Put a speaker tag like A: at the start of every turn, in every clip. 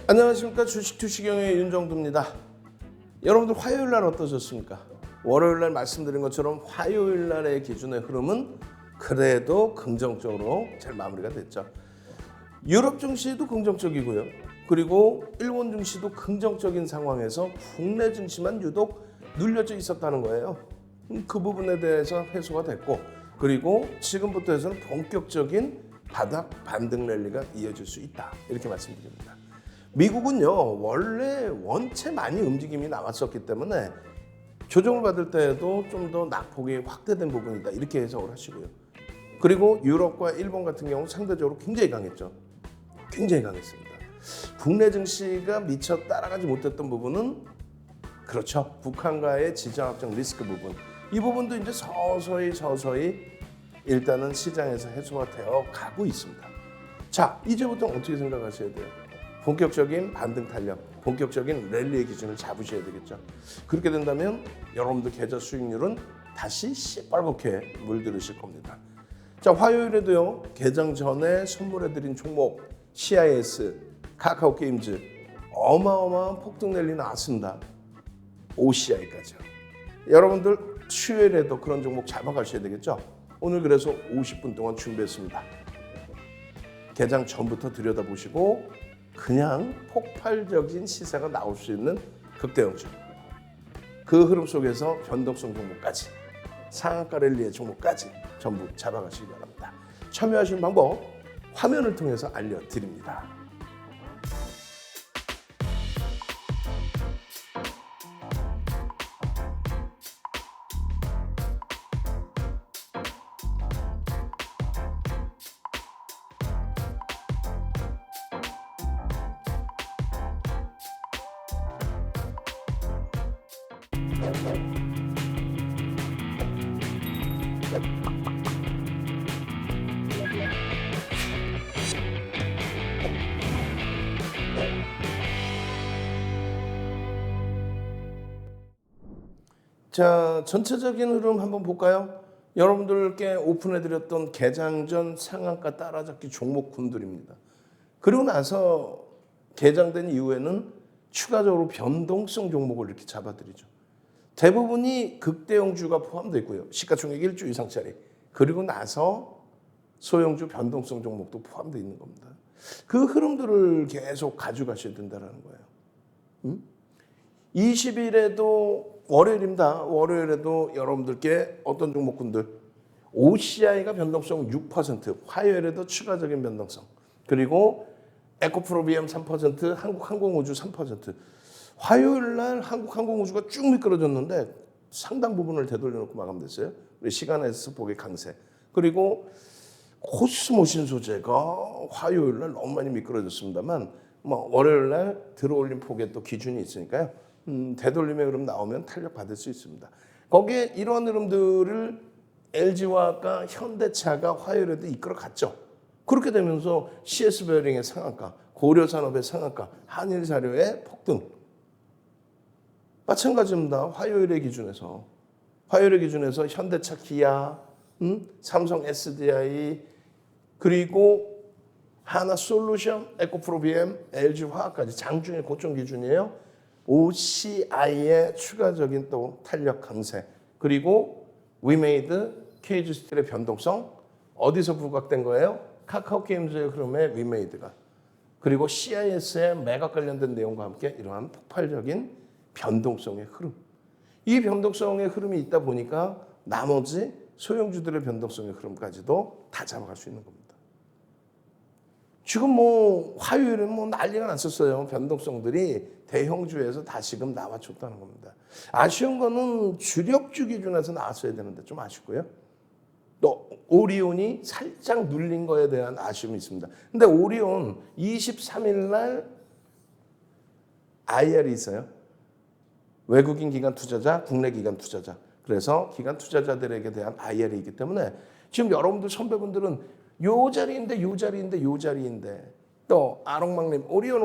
A: 안녕하십니까. 주식투시경의 윤정두입니다. 여러분들 화요일 날 어떠셨습니까? 월요일 날 말씀드린 것처럼 화요일 날의 기준의 흐름은 그래도 긍정적으로 잘 마무리가 됐죠. 유럽 증시도 긍정적이고요. 그리고 일본 증시도 긍정적인 상황에서 국내 증시만 유독 눌려져 있었다는 거예요. 그 부분에 대해서 해소가 됐고, 그리고 지금부터 해서는 본격적인 바닥 반등 랠리가 이어질 수 있다, 이렇게 말씀드립니다. 미국은요, 원래 원체 많이 움직임이 나왔었기 때문에 조정을 받을 때에도 좀 더 낙폭이 확대된 부분이다, 이렇게 해석을 하시고요. 그리고 유럽과 일본 같은 경우 상대적으로 굉장히 강했죠. 굉장히 강했습니다. 국내 증시가 미처 따라가지 못했던 부분은 그렇죠. 북한과의 지정학적 리스크 부분. 이 부분도 이제 서서히 일단은 시장에서 해소가 되어 가고 있습니다. 자, 이제부터 어떻게 생각하셔야 돼요? 본격적인 반등 탄력, 본격적인 랠리의 기준을 잡으셔야 되겠죠. 그렇게 된다면 여러분들 계좌 수익률은 다시 시뻘겋게 물들으실 겁니다. 자, 화요일에도요, 개장 전에 선물해드린 종목 CIS, 카카오게임즈 어마어마한 폭등 랠리 나왔습니다. OCI까지요. 여러분들 수요일에도 그런 종목 잡아가셔야 되겠죠. 오늘 그래서 50분 동안 준비했습니다. 개장 전부터 들여다보시고 그냥 폭발적인 시세가 나올 수 있는 극대형주, 그 흐름 속에서 변동성 종목까지, 상한가 랠리의 종목까지 전부 잡아가시기 바랍니다. 참여하시는 방법 화면을 통해서 알려드립니다. 자, 전체적인 흐름 한번 볼까요? 여러분들께 오픈해드렸던 개장 전 상한가 따라잡기 종목군들입니다. 그리고 나서 개장된 이후에는 추가적으로 변동성 종목을 이렇게 잡아드리죠. 대부분이 극대형주가 포함되어 있고요. 시가총액 1조 이상짜리. 그리고 나서 소형주 변동성 종목도 포함되어 있는 겁니다. 그 흐름들을 계속 가져가셔야 된다는 거예요. 20일에도 월요일입니다. 월요일에도 여러분들께 어떤 종목군들, OCI가 변동성 6%, 화요일에도 추가적인 변동성, 그리고 에코프로비엠 3%, 한국항공우주 3%. 화요일 날 한국항공우주가 쭉 미끄러졌는데 상당 부분을 되돌려놓고 마감됐어요. 우리 시간에서 보기 강세. 그리고 코스모신 소재가 화요일 날 너무 많이 미끄러졌습니다만, 월요일 날 들어올린 폭에 또 기준이 있으니까요. 되돌림의 흐름 나오면 탄력 받을 수 있습니다. 거기에 이런 흐름들을 LG화학과 현대차가 화요일에도 이끌어갔죠. 그렇게 되면서 CS베어링의 상한가, 고려산업의 상한가, 한일사료의 폭등. 마찬가지입니다. 화요일의 기준에서 현대차, 기아, 삼성 SDI, 그리고 하나솔루션, 에코프로비엠, LG화학까지 장중의 고점 기준이에요. OCI의 추가적인 또 탄력 강세, 그리고 위메이드, KG스틸의 변동성, 어디서 부각된 거예요? 카카오게임즈의 흐름의 위메이드가, 그리고 CIS의 매각 관련된 내용과 함께 이러한 폭발적인 변동성의 흐름. 이 변동성의 흐름이 있다 보니까 나머지 소형주들의 변동성의 흐름까지도 다 잡아갈 수 있는 겁니다. 지금 화요일은 난리가 났었어요. 변동성들이 대형주에서 다시금 나와줬다는 겁니다. 아쉬운 거는 주력주 기준에서 나왔어야 되는데 좀 아쉽고요. 또 오리온이 살짝 눌린 거에 대한 아쉬움이 있습니다. 근데 오리온 23일 날 IR이 있어요. 외국인 기관 투자자, 국내 기관 투자자. 그래서 기관 투자자들에게 대한 IR이기 때문에 지금 여러분들 선배분들은 요 자리인데 또 아롱망님 오리온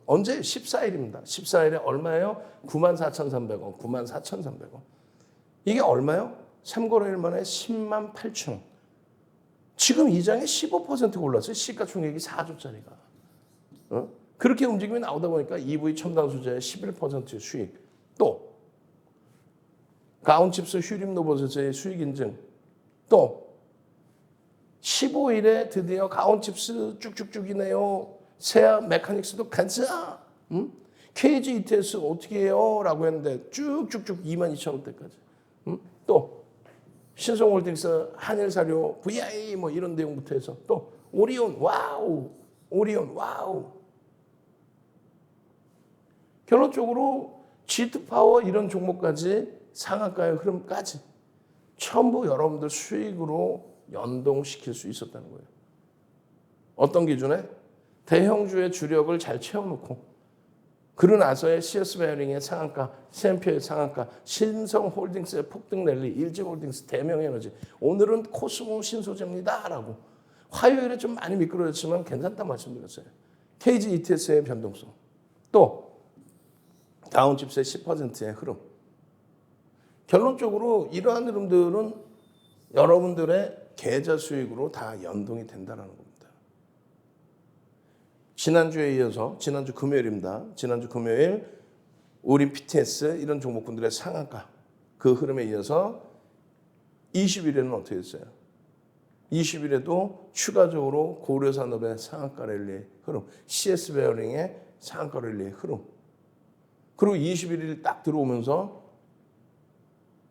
A: 언제? 14일입니다. 14일에 얼마예요? 94,300원, 94,300원. 이게 얼마요? 3거래일 만에 10만 8천. 지금 이 장에 15% 올랐어요. 시가총액이 4조짜리가. 그렇게 움직임이 나오다 보니까 EV 첨단 소재의 11% 수익, 또 가온칩스 휴림 로봇의 수익 인증, 또 15일에 드디어 가온칩스 쭉쭉쭉이네요. 세아 메카닉스도 가자. KG ETS 어떻게 해요? 라고 했는데 쭉쭉쭉 22,000원대까지. 또 신성홀딩스, 한일사료, VI 뭐 이런 내용부터 해서 또 오리온 와우, 오리온 와우. 결론적으로 G투파워 이런 종목까지 상한가의 흐름까지 전부 여러분들 수익으로 연동시킬 수 있었다는 거예요. 어떤 기준에? 대형주의 주력을 잘 채워놓고 그러고 나서의 CS 베어링의 상한가, CMP의 상한가, 신성홀딩스의 폭등 랠리, 일지홀딩스, 대명에너지. 오늘은 코스모 신소재입니다. 라고. 화요일에 좀 많이 미끄러졌지만 괜찮다 말씀드렸어요. KG ETS의 변동성. 또 다운칩스의 10%의 흐름. 결론적으로 이러한 흐름들은 여러분들의 계좌 수익으로 다 연동이 된다는 겁니다. 지난주에 이어서 지난주 금요일입니다. 지난주 금요일 우리 PTS 이런 종목군들의 상한가 그 흐름에 이어서 20일에는 어떻게 됐어요? 20일에도 추가적으로 고려산업의 상한가 랠리의 흐름, CS 베어링의 상한가 랠리의 흐름. 그리고 21일 딱 들어오면서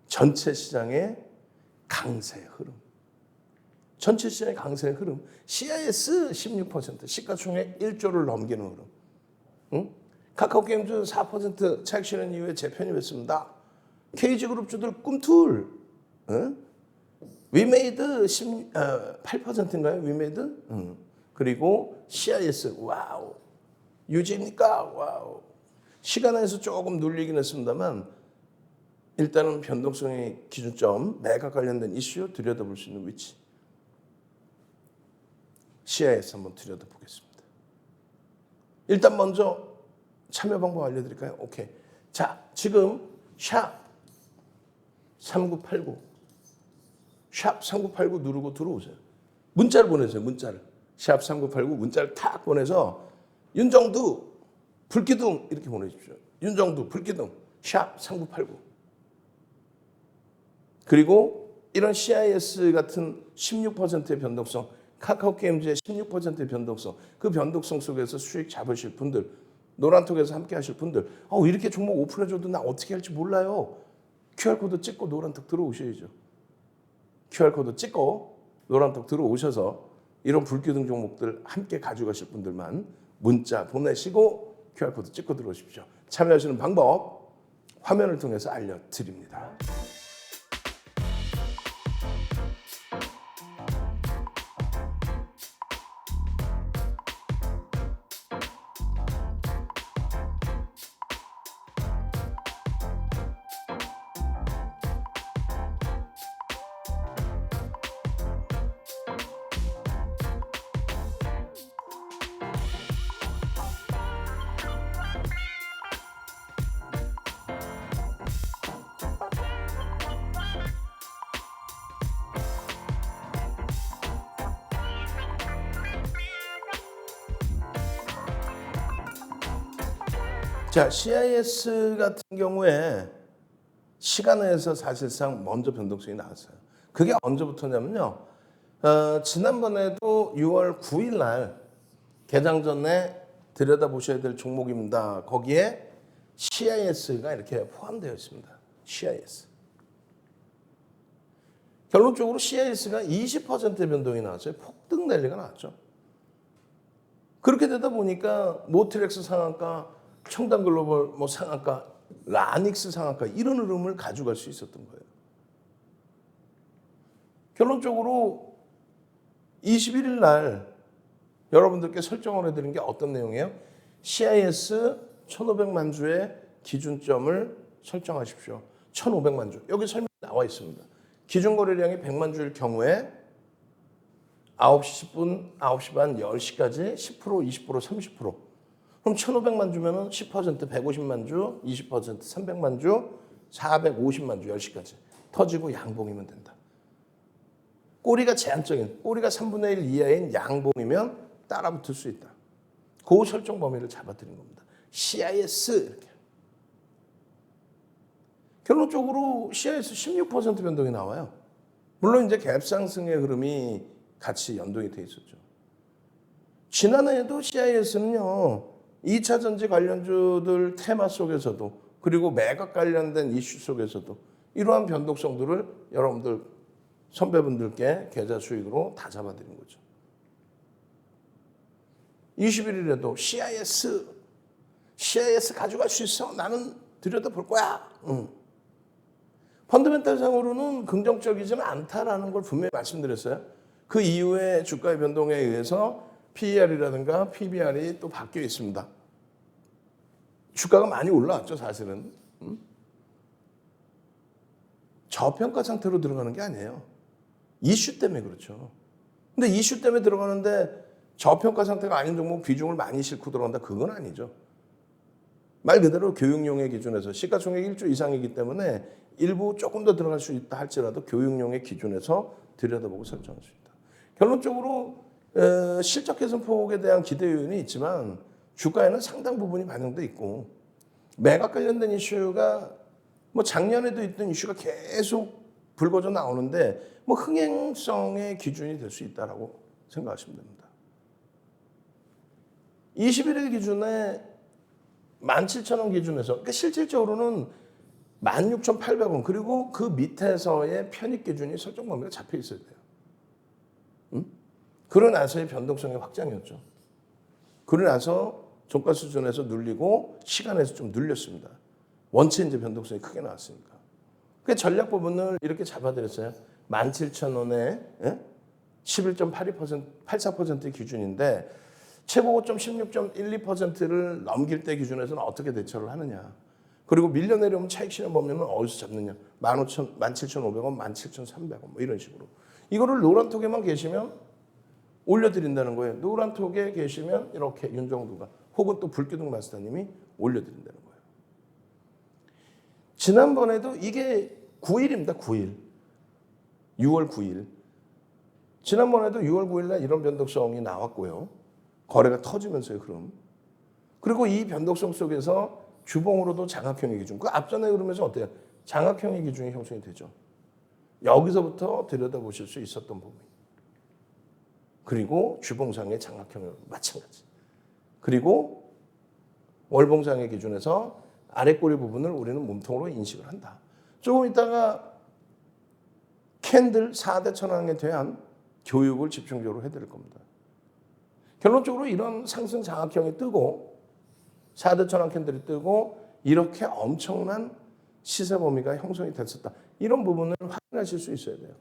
A: 전체 시장의 강세 흐름. 전체 시장의 강세 흐름. CIS 16%, 시가총액 1조를 넘기는 흐름. 응? 카카오게임즈 4% 차익 실현 이후에 재편입했습니다. KG그룹주들 꿈틀. 응? 위메이드 8%인가요? 위메이드? 그리고 CIS 와우. 유지입니까? 와우. 시간에서 조금 눌리긴 했습니다만 일단은 변동성의 기준점, 매각 관련된 이슈 들여다볼 수 있는 위치. CIS 한번 들여다보겠습니다. 일단 먼저 참여 방법 알려드릴까요? 오케이. 자, 지금 샵 3989 샵 3989 누르고 들어오세요. 문자를 보내세요. 문자를. 샵 3989 문자를 탁 보내서 윤정두 불기둥 이렇게 보내십시오. 윤정두 불기둥 샵 3989. 그리고 이런 CIS 같은 16%의 변동성, 카카오게임즈의 16%의 변동성, 그 변동성 속에서 수익 잡으실 분들, 노란톡에서 함께 하실 분들, 이렇게 종목 오픈해줘도 나 어떻게 할지 몰라요. QR코드 찍고 노란톡 들어오셔야죠. QR코드 찍고 노란톡 들어오셔서 이런 불기둥 종목들 함께 가져가실 분들만 문자 보내시고 QR코드 찍고 들어오십시오. 참여하시는 방법 화면을 통해서 알려드립니다. 자, CIS 같은 경우에 시간에서 사실상 먼저 변동성이 나왔어요. 그게 언제부터냐면요. 지난번에도 6월 9일 날 개장 전에 들여다보셔야 될 종목입니다. 거기에 CIS가 이렇게 포함되어 있습니다. CIS. 결론적으로 CIS가 20%의 변동이 나왔어요. 폭등 랠리가 나왔죠. 그렇게 되다 보니까 모트렉스 상한가, 청담글로벌 상한가, 라닉스 상한가 이런 흐름을 가져갈 수 있었던 거예요. 결론적으로 21일 날 여러분들께 설정을 해드린 게 어떤 내용이에요? CIS 1,500만 주의 기준점을 설정하십시오. 1,500만 주. 여기 설명이 나와 있습니다. 기준 거래량이 100만 주일 경우에 9시 10분, 9시 반, 10시까지 10%, 20%, 30%. 그럼 1,500만 주면은 10% 150만 주, 20% 300만 주, 450만 주 10시까지 터지고 양봉이면 된다. 꼬리가 제한적인, 꼬리가 3분의 1 이하인 양봉이면 따라붙을 수 있다. 그 설정 범위를 잡아드린 겁니다. CIS 이렇게. 결론적으로 CIS 16% 변동이 나와요. 물론 이제 갭 상승의 흐름이 같이 연동이 돼 있었죠. 지난해에도 CIS는요, 2차 전지 관련주들 테마 속에서도 그리고 매각 관련된 이슈 속에서도 이러한 변동성들을 여러분들 선배분들께 계좌 수익으로 다 잡아드린 거죠. 21일에도 CIS 가져갈 수 있어. 나는 들여다볼 거야. 펀더멘탈 상으로는 긍정적이지는 않다라는 걸 분명히 말씀드렸어요. 그 이후에 주가의 변동에 의해서 PER이라든가 PBR이 또 바뀌어 있습니다. 주가가 많이 올라왔죠, 사실은. 저평가 상태로 들어가는 게 아니에요. 이슈 때문에 그렇죠. 근데 이슈 때문에 들어가는데 저평가 상태가 아닌 종목 비중을 많이 싣고 들어간다? 그건 아니죠. 말 그대로 교육용의 기준에서 시가총액 1조 이상이기 때문에 일부 조금 더 들어갈 수 있다 할지라도 교육용의 기준에서 들여다보고 설정할 수 있다. 결론적으로 실적 개선 폭에 대한 기대 요인이 있지만 주가에는 상당 부분이 반영돼 있고 매각 관련된 이슈가 뭐 작년에도 있던 이슈가 계속 불거져 나오는데 뭐 흥행성의 기준이 될 수 있다라고 생각하시면 됩니다. 21일 기준에 17,000원 기준에서 그러니까 실질적으로는 16,800원 그리고 그 밑에서의 편입 기준이 설정 범위가 잡혀 있어야 돼요. 그러고 나서의 변동성의 확장이었죠. 그러고 나서 종가 수준에서 눌리고 시간에서 좀 눌렸습니다. 원체 이제 변동성이 크게 나왔으니까. 그 전략 부분을 이렇게 잡아드렸어요. 17,000원에 11.82%, 84%의 기준인데 최고 고점 16.12%를 넘길 때 기준에서는 어떻게 대처를 하느냐. 그리고 밀려 내려오면 차익 실현 범위는 어디서 잡느냐. 17,500원, 17,300원 뭐 이런 식으로. 이거를 노란톡에만 계시면 올려드린다는 거예요. 노란톡에 계시면 이렇게 윤정두가 혹은 또 불기둥 마스터님이 올려드린다는 거예요. 지난번에도 이게 9일입니다. 9일. 6월 9일. 지난번에도 6월 9일 날 이런 변동성이 나왔고요. 거래가 터지면서의 흐름. 그리고 이 변동성 속에서 주봉으로도 장악형의 기준. 그 앞전에 흐름에서 어때요? 장악형의 기준이 형성이 되죠. 여기서부터 들여다보실 수 있었던 부분. 그리고 주봉상의 장악형의 마찬가지. 그리고 월봉상의 기준에서 아랫꼬리 부분을 우리는 몸통으로 인식을 한다. 조금 있다가 캔들 4대 천왕에 대한 교육을 집중적으로 해드릴 겁니다. 결론적으로 이런 상승 장악형이 뜨고 4대 천왕 캔들이 뜨고 이렇게 엄청난 시세 범위가 형성이 됐었다. 이런 부분을 확인하실 수 있어야 돼요.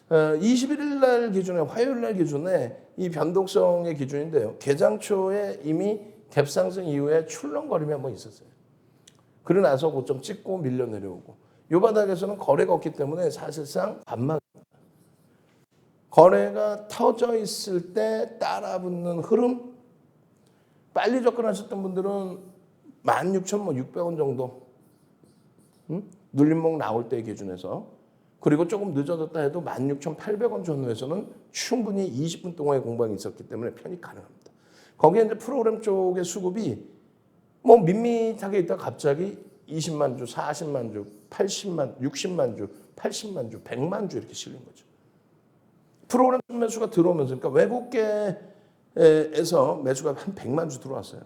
A: 21일 날 기준에 화요일 날 기준에 이 변동성의 기준인데요. 개장 초에 이미 갭 상승 이후에 출렁거림이 한번 있었어요. 그러고 나서 고점 찍고 밀려 내려오고 이 바닥에서는 거래가 없기 때문에 사실상 반만 거래가 터져 있을 때 따라붙는 흐름 빨리 접근하셨던 분들은 16,600원 정도 눌림목 나올 때 기준에서 그리고 조금 늦어졌다 해도 16,800원 전후에서는 충분히 20분 동안의 공방이 있었기 때문에 편입 가능합니다. 거기에 이제 프로그램 쪽의 수급이 뭐 밋밋하게 있다 갑자기 20만 주, 40만 주, 80만, 60만 주, 80만 주, 100만 주 이렇게 실린 거죠. 프로그램 매수가 들어오면서 그러니까 외국계에서 매수가 한 100만 주 들어왔어요.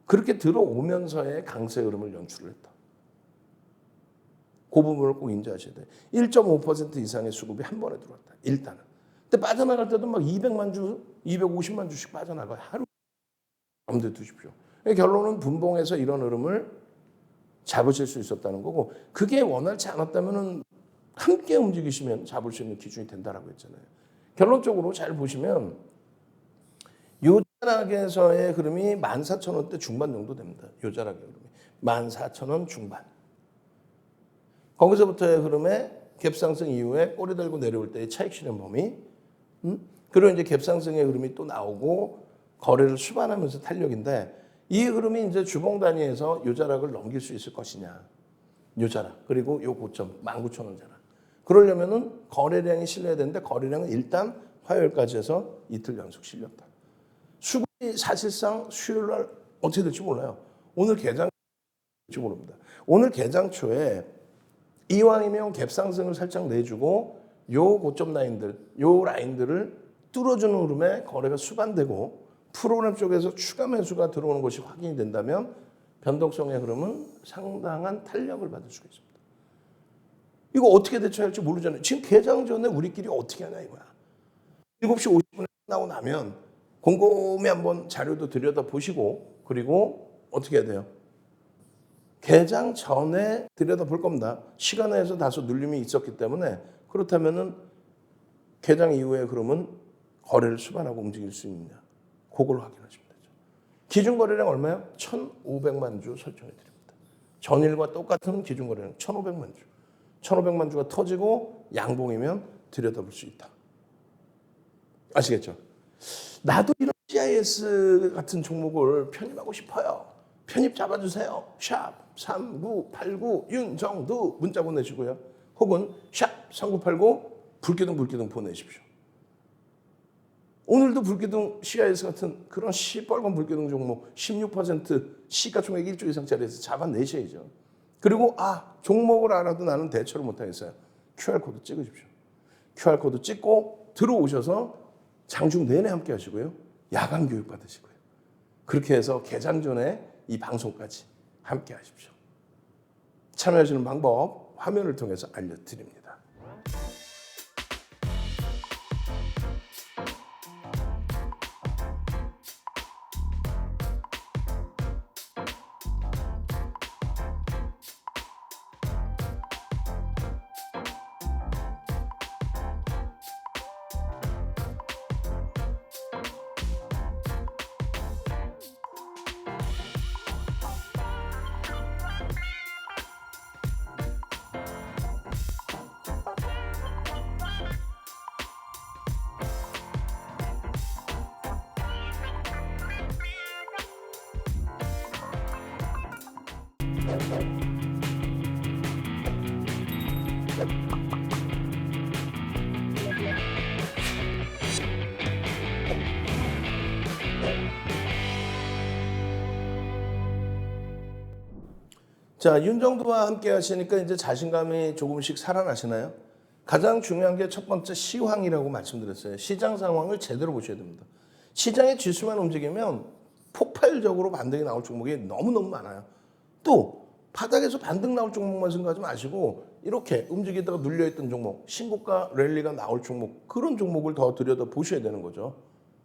A: 그렇게 들어오면서의 강세 흐름을 연출을 했다. 그 부분을 꼭 인지하셔야 돼요. 1.5% 이상의 수급이 한 번에 들어왔다. 일단은. 근데 빠져나갈 때도 막 200만 주, 250만 주씩 빠져나가요. 하루. 염두에 두십시오. 결론은 분봉에서 이런 흐름을 잡으실 수 있었다는 거고 그게 원활치 않았다면 함께 움직이시면 잡을 수 있는 기준이 된다라고 했잖아요. 결론적으로 잘 보시면 요자락에서의 흐름이 14,000원대 중반 정도 됩니다. 요자락의 흐름이 14,000원 중반. 거기서부터의 흐름에 갭상승 이후에 꼬리 들고 내려올 때의 차익 실현 범위 그리고 이제 갭상승의 흐름이 또 나오고 거래를 수반하면서 탄력인데 이 흐름이 이제 주봉 단위에서 요자락을 넘길 수 있을 것이냐. 요자락 그리고 요 고점 19,000원 자락. 그러려면은 거래량이 실려야 되는데 거래량은 일단 화요일까지 해서 이틀 연속 실렸다. 수급이 사실상 수요일 날 어떻게 될지 몰라요. 오늘 개장 될지 모릅니다. 오늘 개장 초에 이왕이면 갭 상승을 살짝 내주고 요 고점 라인들, 요 라인들을 뚫어주는 흐름에 거래가 수반되고 프로그램 쪽에서 추가 매수가 들어오는 것이 확인이 된다면 변동성의 흐름은 상당한 탄력을 받을 수가 있습니다. 이거 어떻게 대처할지 모르잖아요. 지금 개장 전에 우리끼리 어떻게 하냐 이거야. 7시 50분에 끝나고 나면 곰곰이 한번 자료도 들여다보시고 그리고 어떻게 해야 돼요? 개장 전에 들여다볼 겁니다. 시간에서 다소 눌림이 있었기 때문에 그렇다면은 개장 이후에 그러면 거래를 수반하고 움직일 수 있느냐. 그걸 확인하시면 되죠. 기준 거래량 얼마요? 1,500만 주 설정해 드립니다. 전일과 똑같은 기준 거래량 1,500만 주. 1,500만 주가 터지고 양봉이면 들여다볼 수 있다. 아시겠죠? 나도 이런 CIS 같은 종목을 편입하고 싶어요. 편입 잡아주세요. 샵 3989 윤정두 문자 보내시고요. 혹은 샵 3989 불기둥 보내십시오. 오늘도 불기둥 CIS 같은 그런 시뻘건 불기둥 종목 16% 시가총액 1조 이상짜리에서 잡아내셔야죠. 그리고 종목을 알아도 나는 대처를 못하겠어요. QR코드 찍으십시오. QR코드 찍고 들어오셔서 장중 내내 함께 하시고요. 야간 교육 받으시고요. 그렇게 해서 개장 전에 이 방송까지 함께 하십시오. 참여하시는 방법 화면을 통해서 알려드립니다. 자, 윤정두와 함께 하시니까 이제 자신감이 조금씩 살아나시나요? 가장 중요한 게 첫 번째 시황이라고 말씀드렸어요. 시장 상황을 제대로 보셔야 됩니다. 시장의 지수만 움직이면 폭발적으로 반등이 나올 종목이 너무너무 많아요. 또 바닥에서 반등 나올 종목만 생각하지 마시고 이렇게 움직이다가 눌려있던 종목, 신고가 랠리가 나올 종목, 그런 종목을 더 들여다보셔야 되는 거죠.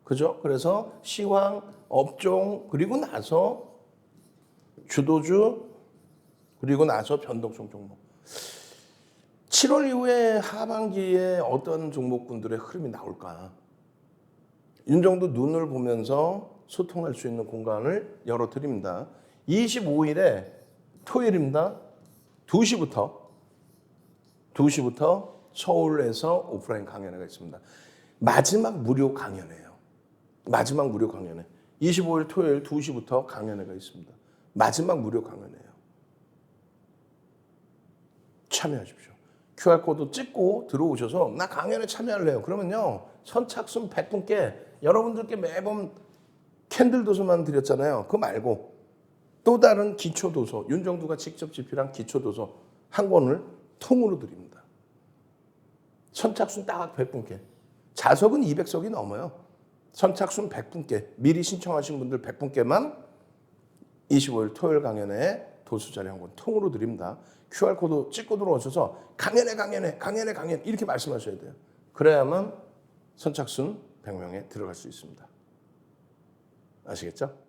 A: 그죠? 그래서 시황, 업종, 그리고 나서 주도주, 그리고 나서 변동성 종목. 7월 이후에 하반기에 어떤 종목군들의 흐름이 나올까? 윤정도 눈을 보면서 소통할 수 있는 공간을 열어드립니다. 25일에 토요일입니다. 2시부터 서울에서 오프라인 강연회가 있습니다. 마지막 무료 강연회예요. 마지막 무료 강연회. 25일 토요일 2시부터 강연회가 있습니다. 마지막 무료 강연회예요. 참여하십시오. QR코드 찍고 들어오셔서 나 강연에 참여할래요. 그러면요. 선착순 100분께 여러분들께 매번 캔들 도서만 드렸잖아요. 그거 말고 또 다른 기초도서, 윤정두가 직접 집필한 기초도서 한 권을 통으로 드립니다. 선착순 딱 100분께. 자석은 200석이 넘어요. 선착순 100분께 미리 신청하신 분들 100분께만 25일 토요일 강연에 도수자료 한 권 통으로 드립니다. QR코드 찍고 들어오셔서 강연회 이렇게 말씀하셔야 돼요. 그래야만 선착순 100명에 들어갈 수 있습니다. 아시겠죠?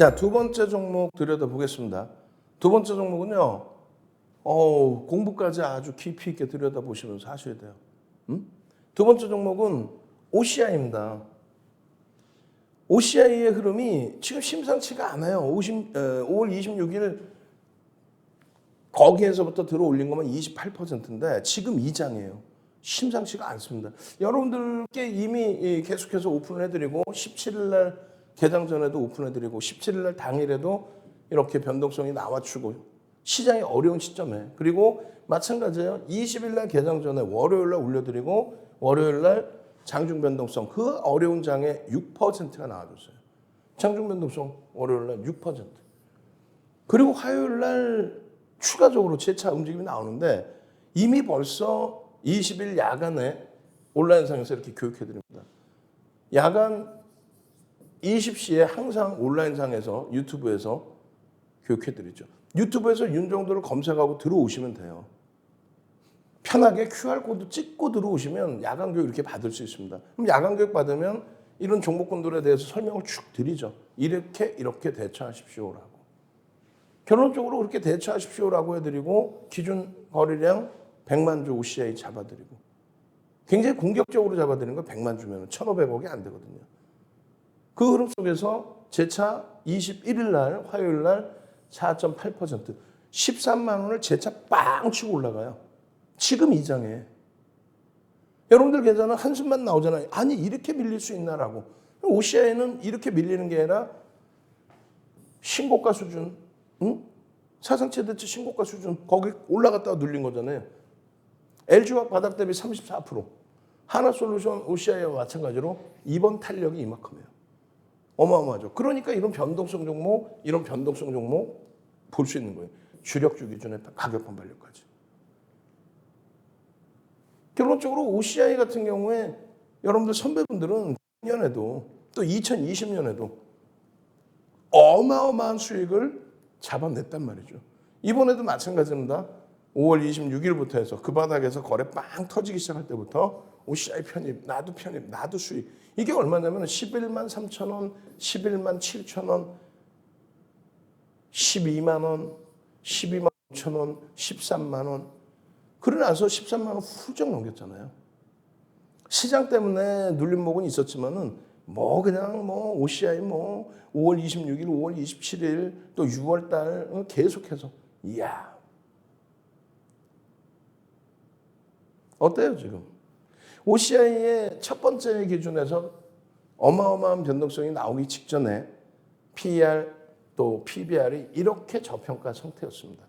A: 자, 두 번째 종목 들여다보겠습니다. 두 번째 종목은요. 공부까지 아주 깊이 있게 들여다보시면서 하셔야 돼요. 두 번째 종목은 OCI입니다. OCI의 흐름이 지금 심상치가 않아요. 5월 26일 거기에서부터 들어올린 것만 28%인데 지금 2장이에요. 심상치가 않습니다. 여러분들께 이미 계속해서 오픈을 해드리고 17일 날 개장 전에도 오픈해드리고 17일 날 당일에도 이렇게 변동성이 나와주고 시장이 어려운 시점에 그리고 마찬가지예요. 20일 날 개장 전에 월요일 날 올려드리고 월요일 날 장중 변동성 그 어려운 장에 6%가 나와줬어요. 장중 변동성 월요일 날 6%. 그리고 화요일 날 추가적으로 재차 움직임이 나오는데 이미 벌써 20일 야간에 온라인상에서 이렇게 교육해드립니다. 야간 20시에 항상 온라인상에서 유튜브에서 교육해드리죠. 유튜브에서 윤정도를 검색하고 들어오시면 돼요. 편하게 QR코드 찍고 들어오시면 야간 교육 이렇게 받을 수 있습니다. 그럼 야간 교육 받으면 이런 종목군들에 대해서 설명을 쭉 드리죠. 이렇게 대처하십시오라고. 결론적으로 그렇게 대처하십시오라고 해드리고 기준 거래량 100만 주 OCI 잡아드리고 굉장히 공격적으로 잡아드리는 거 100만 주면 1,500억이 안 되거든요. 그 흐름 속에서 재차 21일 날 화요일 날 4.8% 13만 원을 재차 빵 치고 올라가요. 지금 이 장에. 여러분들 계산은 한숨만 나오잖아요. 아니 이렇게 밀릴 수 있나라고. OCI는 이렇게 밀리는 게 아니라 신고가 수준, 사상 최대치 신고가 수준 거기 올라갔다가 눌린 거잖아요. LG화학 바닥 대비 34%. 하나솔루션 OCI와 마찬가지로 이번 탄력이 이만큼이에요. 어마어마하죠. 그러니까 이런 변동성 종목 볼 수 있는 거예요. 주력주 기준의 가격 반발력까지. 결론적으로 OCI 같은 경우에 여러분들 선배분들은 작년에도 또 2020년에도 어마어마한 수익을 잡아냈단 말이죠. 이번에도 마찬가지입니다. 5월 26일부터 해서 그 바닥에서 거래 빵 터지기 시작할 때부터 OCI 편입, 나도 수익. 이게 얼마냐면 11만 3천 원, 11만 7천 원, 12만 원, 12만 5천 원, 13만 원. 그러고 나서 13만 원 훌쩍 넘겼잖아요. 시장 때문에 눌림목은 있었지만은 그냥 OCI 5월 26일, 5월 27일 또 6월 달 계속해서 이야. 어때요, 지금? OCI의 첫 번째 기준에서 어마어마한 변동성이 나오기 직전에 PER 또 PBR이 이렇게 저평가 상태였습니다.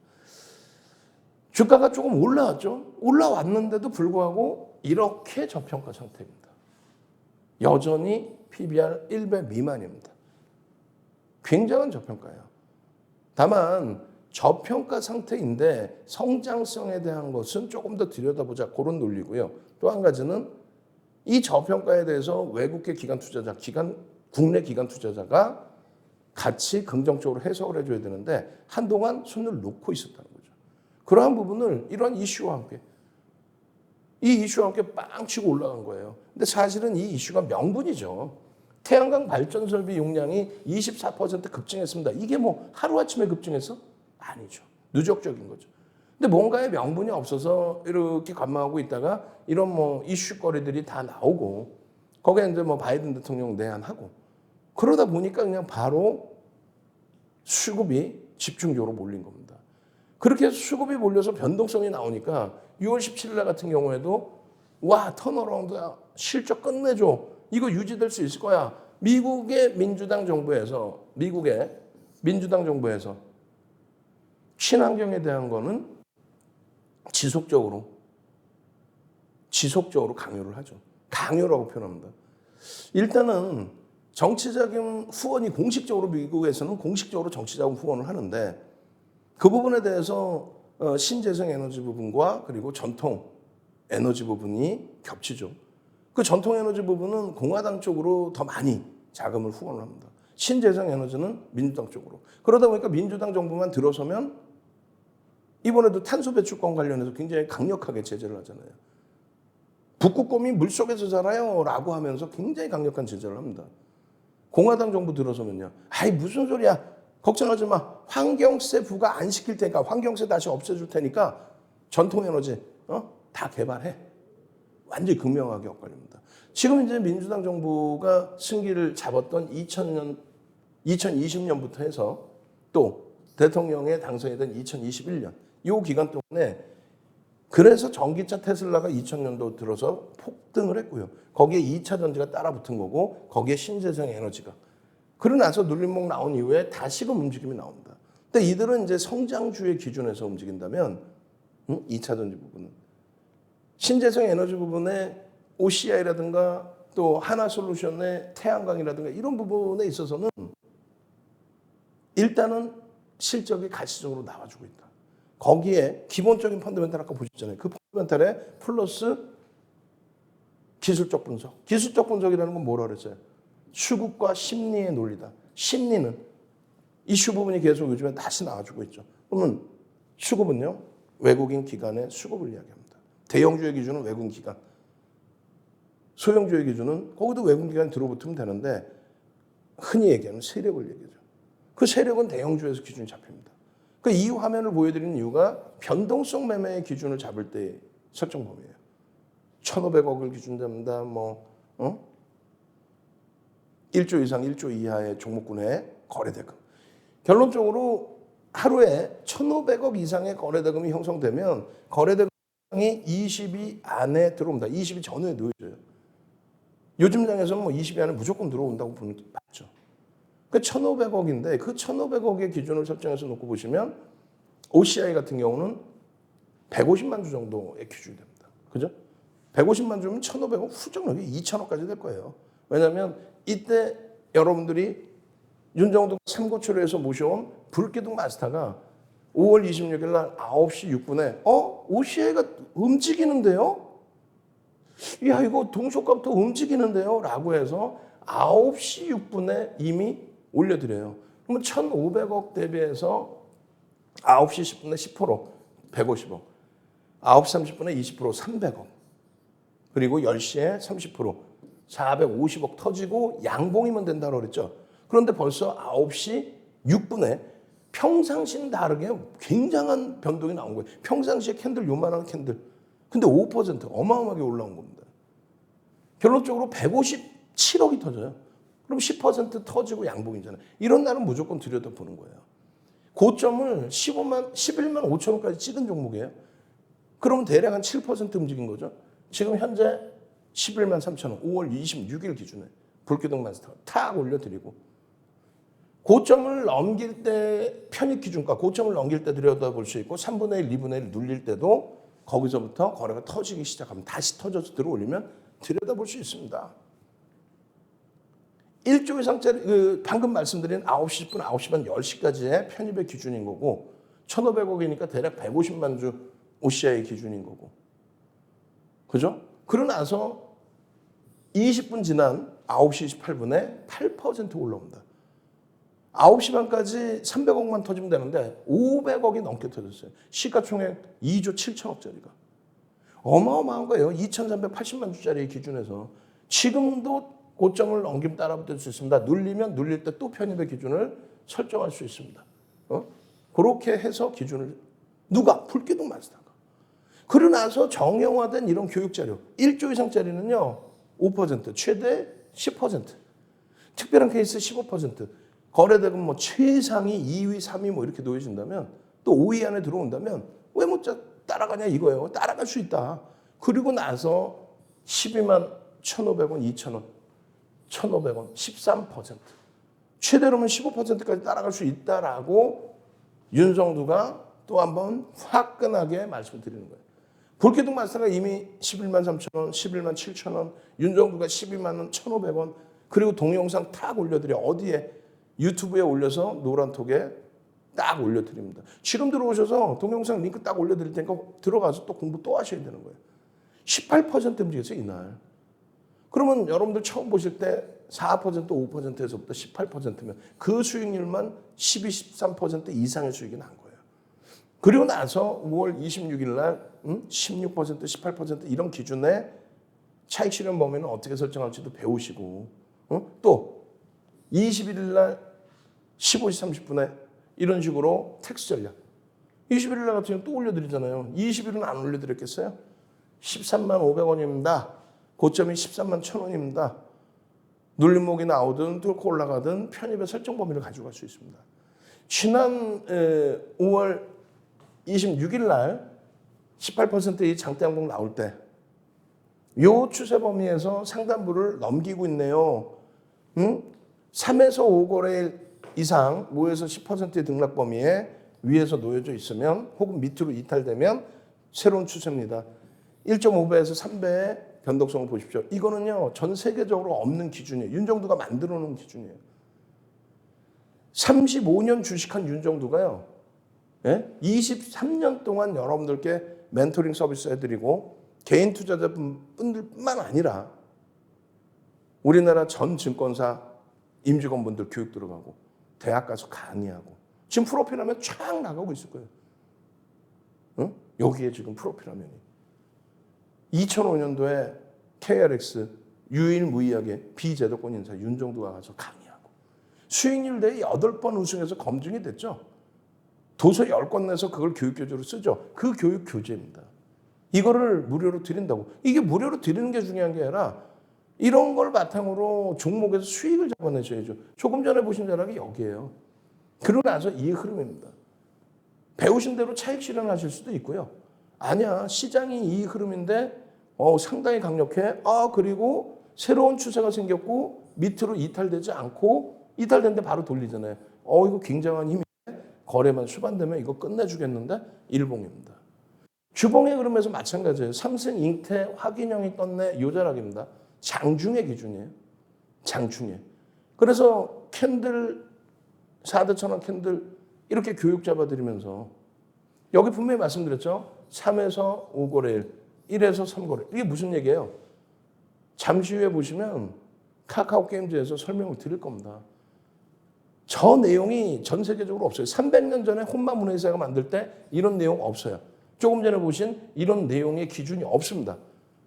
A: 주가가 조금 올라왔죠. 올라왔는데도 불구하고 이렇게 저평가 상태입니다. 여전히 PBR 1배 미만입니다. 굉장한 저평가예요. 다만 저평가 상태인데 성장성에 대한 것은 조금 더 들여다보자 그런 논리고요. 또 한 가지는 이 저평가에 대해서 외국계 기관 투자자, 국내 기관 투자자가 같이 긍정적으로 해석을 해줘야 되는데 한동안 손을 놓고 있었다는 거죠. 그러한 부분을 이러한 이슈와 함께 빵 치고 올라간 거예요. 근데 사실은 이 이슈가 명분이죠. 태양광 발전 설비 용량이 24% 급증했습니다. 이게 하루아침에 급증해서? 아니죠. 누적적인 거죠. 근데 뭔가의 명분이 없어서 이렇게 관망하고 있다가 이런 이슈거리들이 다 나오고 거기에 이제 바이든 대통령 내한하고 그러다 보니까 그냥 바로 수급이 집중적으로 몰린 겁니다. 그렇게 해서 수급이 몰려서 변동성이 나오니까 6월 17일 날 같은 경우에도 턴어라운드야. 실적 끝내줘. 이거 유지될 수 있을 거야. 미국의 민주당 정부에서 친환경에 대한 거는 지속적으로 강요를 하죠. 강요라고 표현합니다. 일단은 정치자금 후원이 공식적으로 미국에서는 공식적으로 정치자금 후원을 하는데 그 부분에 대해서 신재생 에너지 부분과 그리고 전통 에너지 부분이 겹치죠. 그 전통 에너지 부분은 공화당 쪽으로 더 많이 자금을 후원을 합니다. 신재생 에너지는 민주당 쪽으로. 그러다 보니까 민주당 정부만 들어서면 이번에도 탄소 배출권 관련해서 굉장히 강력하게 제재를 하잖아요. 북극곰이 물속에서 자라요 라고 하면서 굉장히 강력한 제재를 합니다. 공화당 정부 들어서면요. 아이 무슨 소리야. 걱정하지 마. 환경세 부과 안 시킬 테니까 환경세 다시 없애줄 테니까 전통에너지 다 개발해. 완전히 극명하게 엇갈립니다. 지금 이제 민주당 정부가 승기를 잡았던 2020년부터 해서 또 대통령에 당선이 된 2021년 이 기간 동안에 그래서 전기차 테슬라가 2000년도 들어서 폭등을 했고요. 거기에 2차 전지가 따라 붙은 거고 거기에 신재생 에너지가. 그러고 나서 눌림목 나온 이후에 다시금 움직임이 나옵니다. 근데 이들은 이제 성장주의 기준에서 움직인다면 2차 전지 부분은 신재생 에너지 부분에 OCI라든가 또 하나솔루션의 태양광이라든가 이런 부분에 있어서는 일단은 실적이 가시적으로 나와주고 있다. 거기에 기본적인 펀더멘탈 아까 보셨잖아요. 그 펀더멘탈에 플러스 기술적 분석. 기술적 분석이라는 건 뭐라 그랬어요? 수급과 심리의 논리다. 심리는 이슈 부분이 계속 요즘에 다시 나와주고 있죠. 그러면 수급은요. 외국인 기관의 수급을 이야기합니다. 대형주의 기준은 외국인 기관. 소형주의 기준은 거기도 외국인 기관이 들어붙으면 되는데 흔히 얘기하는 세력을 얘기하죠. 그 세력은 대형주에서 기준이 잡힙니다. 이 화면을 보여드리는 이유가 변동성 매매의 기준을 잡을 때 설정 범위예요. 1,500억을 기준 잡는다. 1조 이상 1조 이하의 종목군의 거래대금. 결론적으로 하루에 1,500억 이상의 거래대금이 형성되면 거래대금이 20위 안에 들어옵니다. 20위 전후에 놓여져요. 요즘 장에서는 20위 안에 무조건 들어온다고 보는 게 맞죠. 그 1,500억인데 그 1,500억의 기준을 설정해서 놓고 보시면 OCI 같은 경우는 150만 주 정도의 기준이 됩니다. 그죠? 150만 주면 1,500억 훌쩍 넘게 2,000억까지 될 거예요. 왜냐하면 이때 여러분들이 윤정도 삼고초려에서 모셔온 불기둥 마스터가 5월 26일 날 9시 6분에 OCI가 움직이는데요? 야 이거 동시효과부터 움직이는데요? 라고 해서 9시 6분에 이미 올려드려요. 그러면 1,500억 대비해서 9시 10분에 10% 150억, 9시 30분에 20% 300억, 그리고 10시에 30% 450억 터지고 양봉이면 된다고 그랬죠. 그런데 벌써 9시 6분에 평상시는 다르게 굉장한 변동이 나온 거예요. 평상시에 캔들 요만한 캔들. 근데 5% 어마어마하게 올라온 겁니다. 결론적으로 157억이 터져요. 그럼 10% 터지고 양봉이잖아요. 이런 날은 무조건 들여다보는 거예요. 고점을 11만 5천원까지 찍은 종목이에요. 그러면 대략 한 7% 움직인 거죠. 지금 현재 11만 3천원 5월 26일 기준에 불기둥 마스터가 탁 올려드리고 고점을 넘길 때 편입 기준가 고점을 넘길 때 들여다볼 수 있고 3분의 1, 2분의 1 눌릴 때도 거기서부터 거래가 터지기 시작하면 다시 터져서 들어올리면 들여다볼 수 있습니다. 1조 이상짜리 방금 말씀드린 9시 10분, 9시 반, 10시까지의 편입의 기준인 거고 1,500억이니까 대략 150만 주 OCI 기준인 거고 그죠? 그러고 나서 20분 지난 9시 28분에 8% 올라옵니다. 9시 반까지 300억만 터지면 되는데 500억이 넘게 터졌어요. 시가총액 2조 7천억짜리가. 어마어마한 거예요. 2,380만 주짜리 기준에서. 지금도 고점을 넘기면 따라붙을 수 있습니다. 눌리면 눌릴 때 또 편입의 기준을 설정할 수 있습니다. 그렇게 해서 기준을 누가? 불기둥 마스터가. 그러고 나서 정형화된 이런 교육자료 1조 이상짜리는요. 5% 최대 10% 특별한 케이스 15% 거래대금 최상위 2위 3위 이렇게 놓여진다면 또 5위 안에 들어온다면 왜 못 따라가냐 이거예요. 따라갈 수 있다. 그리고 나서 12만 1,500원 2,000원 1,500원 13% 최대로면 15%까지 따라갈 수 있다라고 윤정두가 또 한번 화끈하게 말씀드리는 거예요. 불기둥 마스터가 이미 11만 3천원, 11만 7천원, 윤정두가 12만 원, 1,500원, 그리고 동영상 탁 올려드려. 어디에? 유튜브에 올려서 노란톡에 딱 올려드립니다. 지금 들어오셔서 동영상 링크 딱 올려드릴 테니까 들어가서 또 공부 또 하셔야 되는 거예요. 18% 움직였어요, 이날. 그러면 여러분들 처음 보실 때 4%, 5%에서부터 18%면 그 수익률만 12, 13% 이상의 수익이 난 거예요. 그리고 나서 5월 26일 날 16%, 18% 이런 기준의 차익 실현 범위는 어떻게 설정할지도 배우시고 또 21일 날 15시 30분에 이런 식으로 텍스 전략. 21일 날 같은 경우 또 올려드리잖아요. 20일은 안 올려드렸겠어요? 13만 500원입니다. 고점이 13만 1,000원입니다. 눌림목이 나오든 뚫고 올라가든 편입의 설정 범위를 가져갈 수 있습니다. 지난 5월 26일 날 18%의 장대 항목 나올 때 이 추세 범위에서 상단부를 넘기고 있네요. 3에서 5거래일 이상 5에서 10%의 등락 범위에 위에서 놓여져 있으면 혹은 밑으로 이탈되면 새로운 추세입니다. 1.5배에서 3배의 변동성을 보십시오. 이거는요, 전 세계적으로 없는 기준이에요. 윤정두가 만들어 놓은 기준이에요. 35년 주식한 윤정두가요, 23년 동안 여러분들께 멘토링 서비스 해드리고 개인 투자자분들뿐만 아니라 우리나라 전 증권사 임직원분들 교육 들어가고 대학 가서 강의하고 지금 프로필 하면 쫙 나가고 있을 거예요. 응? 여기에 지금 프로필 화면이 2005년도에 KRX 유일무이하게 비제도권 인사 윤정두가 가서 강의하고 수익률 대회 8번 우승해서 검증이 됐죠. 도서 10권 내서 그걸 교육교재로 쓰죠. 그 교육 교재입니다. 이거를 무료로 드린다고. 이게 무료로 드리는 게 중요한 게 아니라 이런 걸 바탕으로 종목에서 수익을 잡아내셔야죠. 조금 전에 보신 자락이 여기에요. 그러고 나서 이 흐름입니다. 배우신 대로 차익 실현하실 수도 있고요. 아니야, 시장이 이 흐름인데 상당히 강력해. 그리고 새로운 추세가 생겼고 밑으로 이탈되지 않고 이탈된데 바로 돌리잖아요. 이거 굉장한 힘이 거래만 수반되면 이거 끝내주겠는데 일봉입니다. 주봉의 흐름에서 마찬가지예요. 삼성, 잉태, 화기영이 떴네. 요 자락입니다. 장중의 기준이에요. 장중에. 그래서 캔들 4대 천원 캔들 이렇게 교육 잡아드리면서 여기 분명히 말씀드렸죠. 3에서 5거래일, 1에서 3거래일. 이게 무슨 얘기예요? 잠시 후에 보시면 카카오 게임즈에서 설명을 드릴 겁니다. 저 내용이 전 세계적으로 없어요. 300년 전에 혼마 문화회사가 만들 때 이런 내용 없어요. 조금 전에 보신 이런 내용의 기준이 없습니다.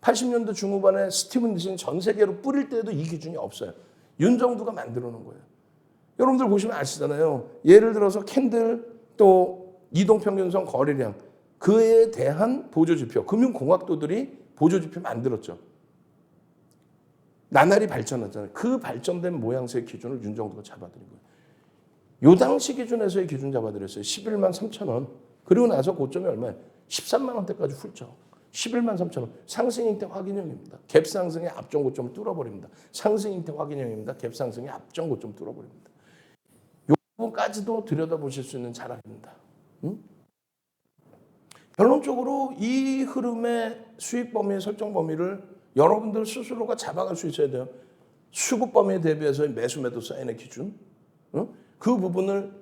A: 80년대 중후반에 스티븐 니슨 전 세계로 뿌릴 때도 이 기준이 없어요. 윤정두가 만들어 놓은 거예요. 여러분들 보시면 아시잖아요. 예를 들어서 캔들 또 이동평균선 거래량 그에 대한 보조지표, 금융공학도들이 보조지표 만들었죠. 나날이 발전하잖아요. 그 발전된 모양새의 기준을 윤정두가 잡아드린 거예요. 요 당시 기준에서의 기준 잡아드렸어요. 11만 3천 원. 그리고 나서 고점이 얼마예요? 13만 원대까지 훌쩍. 11만 3천 원. 상승잉태 확인형입니다. 갭상승의 앞전 고점을 뚫어버립니다. 상승잉태 확인형입니다. 갭상승의 앞전 고점을 뚫어버립니다. 이 부분까지도 들여다보실 수 있는 자락입니다. 결론적으로 이 흐름의 수익 범위의 설정 범위를 여러분들 스스로가 잡아갈 수 있어야 돼요. 수급 범위에 대비해서 매수 매도 사인의 기준. 그 부분을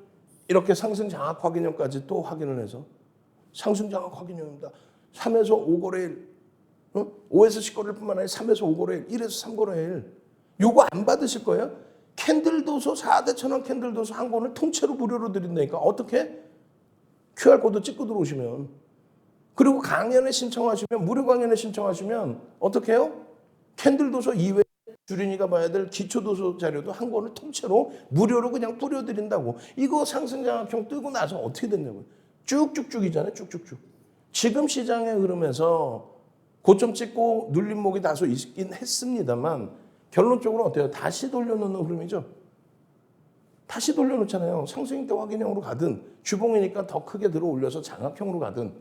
A: 이렇게 상승 장악 확인형까지 또 확인을 해서 상승 장악 확인형입니다. 3에서 5거래일, 5에서 10거래일 뿐만 아니라 3에서 5거래일, 1에서 3거래일. 요거 안 받으실 거예요? 캔들 도서 4대 천원 캔들 도서 한 권을 통째로 무료로 드린다니까. 어떻게? QR코드 찍고 들어오시면. 그리고 강연에 신청하시면, 무료 강연에 신청하시면 어떻게 해요? 캔들 도서 이외에 주린이가 봐야 될 기초도서 자료도 한 권을 통째로 무료로 그냥 뿌려드린다고. 이거 상승장학형 뜨고 나서 어떻게 됐냐고요. 쭉쭉쭉이잖아요. 쭉쭉쭉. 지금 시장의 흐름에서 고점 찍고 눌림목이 다소 있긴 했습니다만 결론적으로 어때요? 다시 돌려놓는 흐름이죠. 다시 돌려놓잖아요. 상승잉태 확인형으로 가든 주봉이니까 더 크게 들어 올려서 장악형으로 가든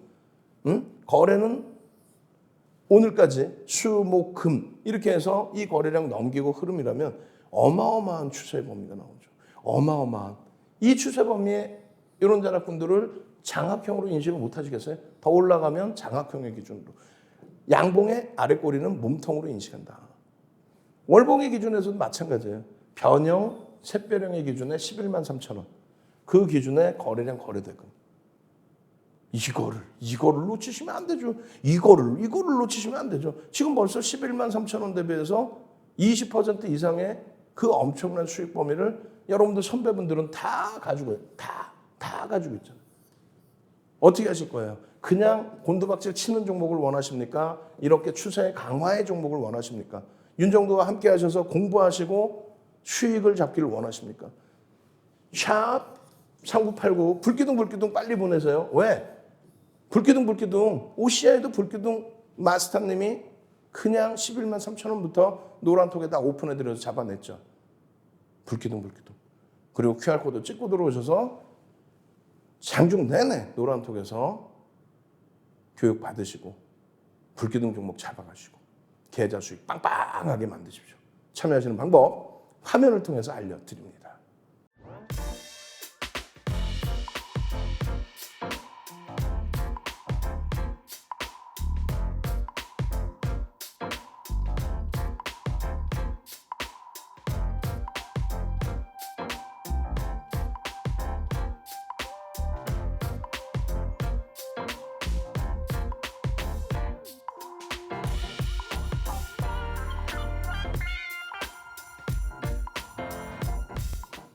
A: 거래는 오늘까지 수, 목, 금 이렇게 해서 이 거래량 넘기고 흐름이라면 어마어마한 추세 범위가 나오죠. 어마어마한. 이 추세 범위에 이런 자락분들을 장악형으로 인식을 못 하시겠어요? 더 올라가면 장악형의 기준으로. 양봉의 아랫꼬리는 몸통으로 인식한다. 월봉의 기준에서도 마찬가지예요. 변형, 샛별형의 기준에 11만 3천 원. 그 기준에 거래량 거래대금. 이거를 놓치시면 안 되죠. 이거를 놓치시면 안 되죠. 지금 벌써 11만 3천 원 대비해서 20% 이상의 그 엄청난 수익 범위를 여러분들 선배분들은 다 가지고 다 가지고 있잖아요. 어떻게 하실 거예요? 그냥 곤두박질 치는 종목을 원하십니까? 이렇게 추세 강화의 종목을 원하십니까? 윤정두와 함께 하셔서 공부하시고 수익을 잡기를 원하십니까? 샵 3989 불기둥 빨리 보내세요. 왜? 불기둥 OCI도 불기둥 마스터님이 그냥 11만 3천 원부터 노란톡에다 오픈해드려서 잡아냈죠. 불기둥. 그리고 QR코드 찍고 들어오셔서 장중 내내 노란톡에서 교육 받으시고 불기둥 종목 잡아가시고 계좌 수익 빵빵하게 만드십시오. 참여하시는 방법 화면을 통해서 알려드립니다.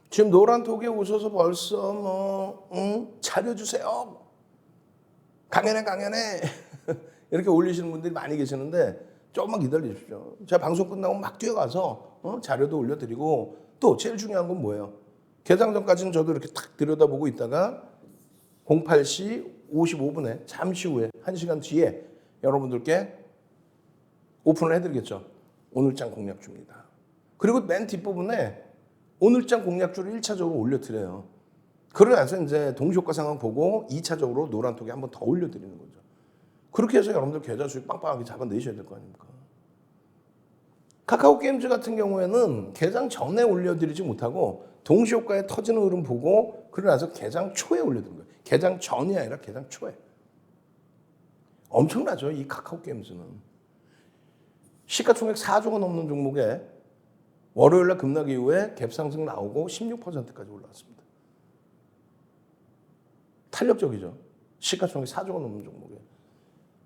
A: 지금 노란톡에 오셔서 벌써 자료 주세요. 강연해 이렇게 올리시는 분들이 많이 계시는데 조금만 기다리십시오. 제가 방송 끝나고 막 뛰어가서 자료도 올려드리고 또 제일 중요한 건 뭐예요? 개장 전까지는 저도 이렇게 탁 들여다보고 있다가 08시 55분에 잠시 후에 1시간 뒤에 여러분들께 오픈을 해드리겠죠. 오늘장 공략주입니다. 그리고 맨 뒷부분에 오늘장 공략주를 1차적으로 올려드려요. 그러고 나서 이제 동시효과 상황 보고 2차적으로 노란톡에 한 번 더 올려드리는 거죠. 그렇게 해서 여러분들 계좌 수익 빵빵하게 잡아내셔야 될 거 아닙니까? 카카오 게임즈 같은 경우에는 개장 전에 올려드리지 못하고 동시효과에 터지는 흐름 보고 그러고 나서 개장 초에 올려드린 거예요. 개장 전이 아니라 개장 초에. 엄청나죠, 이 카카오 게임즈는. 시가총액 4조가 넘는 종목에 월요일날 급락 이후에 갭상승 나오고 16%까지 올라왔습니다. 탄력적이죠. 시가총액 4조가 넘는 종목에.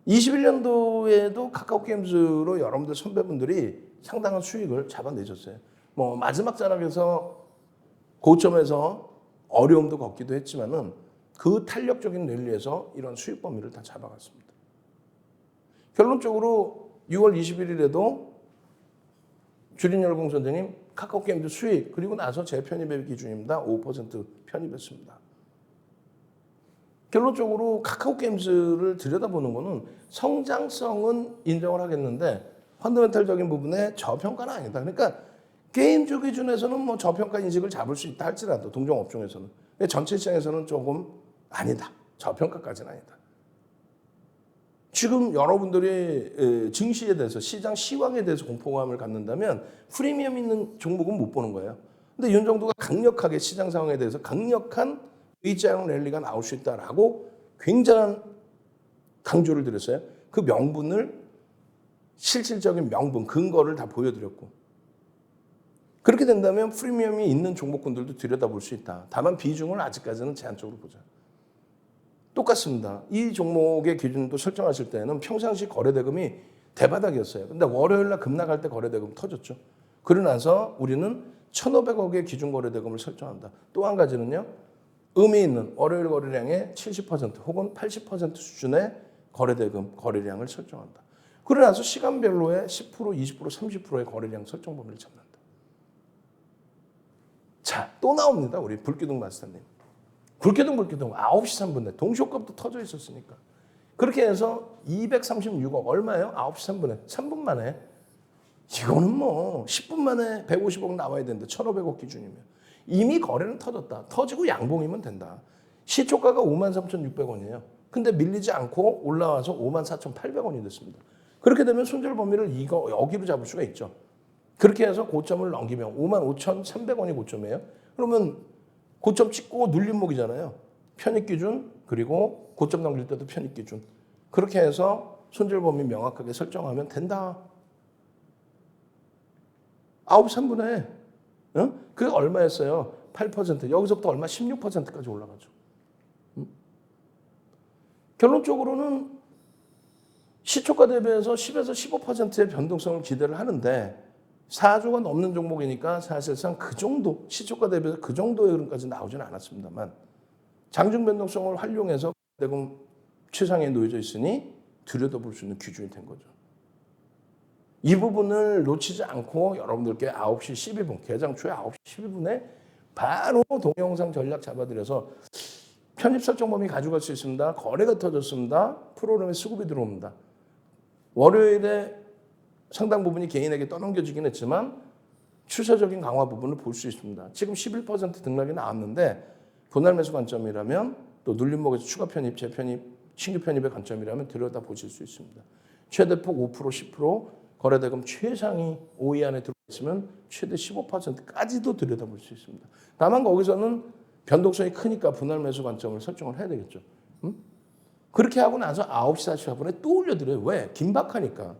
A: 21년도에도 카카오 게임즈로 여러분들 선배분들이 상당한 수익을 잡아내셨어요. 뭐 마지막 자락에서 고점에서 어려움도 겪기도 했지만은 그 탄력적인 랠리에서 이런 수익 범위를 다 잡아갔습니다. 결론적으로 6월 21일에도 주린열공 선생님 카카오 게임즈 수익 그리고 나서 재편입의 기준입니다. 5% 편입했습니다. 결론적으로 카카오 게임즈를 들여다보는 거는 성장성은 인정을 하겠는데 펀더멘탈적인 부분에 저평가는 아니다. 그러니까 게임주 기준에서는 뭐 저평가 인식을 잡을 수 있다 할지라도 동종업종에서는 전체 시장에서는 조금 아니다. 저평가까지는 아니다. 지금 여러분들이 증시에 대해서 시장 시황에 대해서 공포감을 갖는다면 프리미엄 있는 종목은 못 보는 거예요. 근데 윤정도가 강력하게 시장 상황에 대해서 강력한 의지하는 랠리가 나올 수 있다라고 굉장한 강조를 드렸어요. 그 명분을 실질적인 명분, 근거를 다 보여드렸고 그렇게 된다면 프리미엄이 있는 종목군들도 들여다볼 수 있다. 다만 비중을 아직까지는 제한적으로 보자. 똑같습니다. 이 종목의 기준도 설정하실 때는 평상시 거래대금이 대바닥이었어요. 근데 월요일날 급락할 때 거래대금 터졌죠. 그러고 나서 우리는 1,500억의 기준 거래대금을 설정한다. 또 한 가지는요. 의미 있는 월요일 거래량의 70% 혹은 80% 수준의 거래대금, 거래량을 설정한다. 그러고 나서 시간별로의 10%, 20%, 30%의 거래량 설정 범위를 잡는다. 자, 또 나옵니다. 우리 불기둥 마스터님. 불기둥 9시 3분에 동시효과부터 터져 있었으니까. 그렇게 해서 236억 얼마예요? 9시 3분에 3분 만에. 이거는 뭐 10분 만에 150억 나와야 되는데 1,500억 기준이면. 이미 거래는 터졌다. 터지고 양봉이면 된다. 시초가가 53,600원이에요. 근데 밀리지 않고 올라와서 54,800원이 됐습니다. 그렇게 되면 손절 범위를 여기로 잡을 수가 있죠. 그렇게 해서 고점을 넘기면 55,300원이 고점이에요. 그러면 고점 찍고 눌림목이잖아요. 편입기준 그리고 고점 넘길 때도 편입기준. 그렇게 해서 손절 범위 명확하게 설정하면 된다. 9시 3분에 그게 얼마였어요? 8%. 여기서부터 얼마? 16%까지 올라가죠. 결론적으로는 시초가 대비해서 10에서 15%의 변동성을 기대를 하는데 4조가 넘는 종목이니까 사실상 그 정도, 시초가 대비해서 그 정도의 흐름까지 나오지는 않았습니다만 장중 변동성을 활용해서 대금 최상에 놓여져 있으니 들여다볼 수 있는 기준이 된 거죠. 이 부분을 놓치지 않고 여러분들께 9시 12분, 개장 초에 9시 12분에 바로 동영상 전략 잡아드려서 편입 설정 범위 가져갈 수 있습니다. 거래가 터졌습니다. 프로그램에 수급이 들어옵니다. 월요일에 상당 부분이 개인에게 떠넘겨지긴 했지만 추세적인 강화 부분을 볼 수 있습니다. 지금 11% 등락이 나왔는데 분할 매수 관점이라면 또 눌림목에서 추가 편입, 재편입, 신규 편입의 관점이라면 들여다 보실 수 있습니다. 최대폭 5%, 10%, 거래대금 최상위 5위 안에 들어있으면 최대 15%까지도 들여다볼 수 있습니다. 다만 거기서는 변동성이 크니까 분할 매수 관점을 설정을 해야 되겠죠. 그렇게 하고 나서 9시 44분에 또 올려드려요. 왜? 긴박하니까.